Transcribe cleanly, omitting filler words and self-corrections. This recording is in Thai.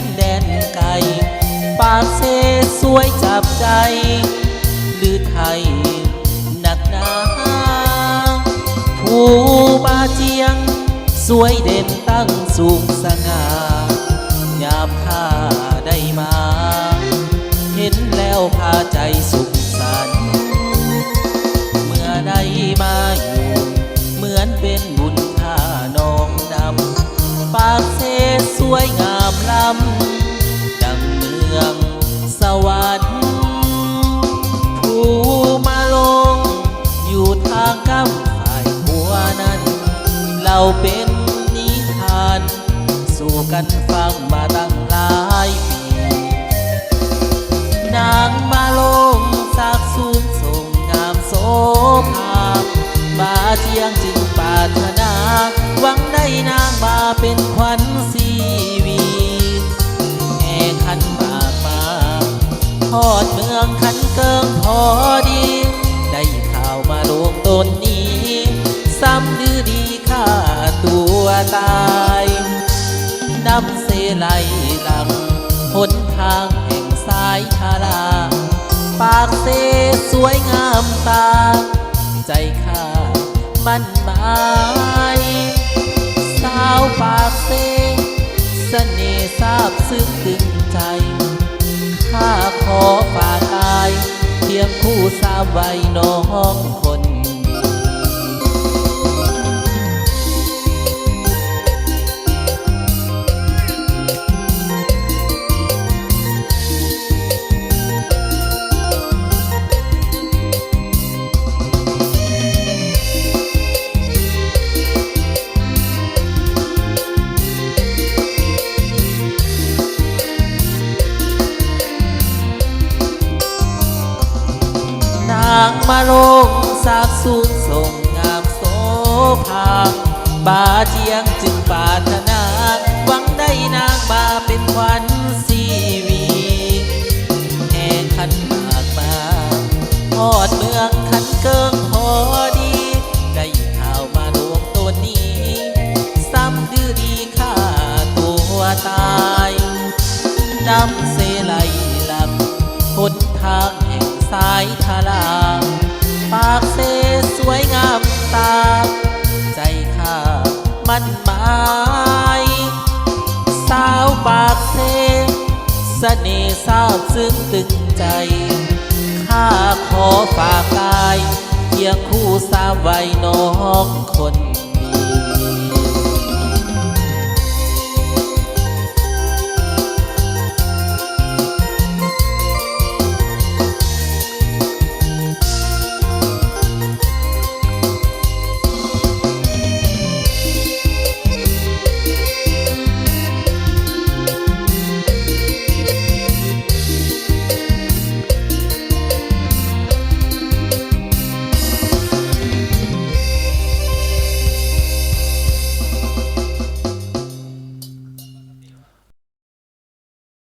นแดนไกลปากเซสวยจับใจหรือไทยหนักหนาผู้บาเจียงสวยเด่นตั้งสูงสง่ายามข้าได้มาเห็นแล้วพาใจสุขสันต์เมื่อได้มาอยู่เหมือนเป็นบุญท่าน้องดำปากเซสวยงามล้ำดังเมืองสวรรค์ผู้มาลงอยู่ทางกำฝ่ายหัวนั้นเราเป็นนิทานสู่กันฟังมาตั้งหลายปีนางมาลงสากสูงส่งงามโสภาบาเจียงจึงปรารถนาหวังได้นางมาเป็นขวัญสีวีแห่ขันหมากมาทอดเมืองขันเกิงพอดีได้ข่าวมาลงต้นนี้ซ้ำดื้อดีฆ่าตัวตายนำเสไลหลังหนทางแห่งสายทาราปากเสสวยงามตาใจข้ามั่นหมายสาวปากเสเสน่ห์ซาบซึ้งตึงใจข้าขอฝากกายเพียงคู่สาวไว้น้องคนนางมาลงสากสูงส่งงามโสภาบาเจียงจึงปรารถนาหวังได้นางมาเป็นขวัญสีวีแห่ขันหมากมาทอดเมืองขันเกิงพอดีได้ข่าวมาลงตัวนี้ซ้ำดื้อดีฆ่าตัวตายนำเสไลหลังหนทางแห่งสายทาราปากเสสวยงามตาใจข้ามั่นหมายสาวปากเสเสน่ห์ซาบซึ้งตึงใจข้าขอฝากกายเคียงคู่สาวไว้น้องคน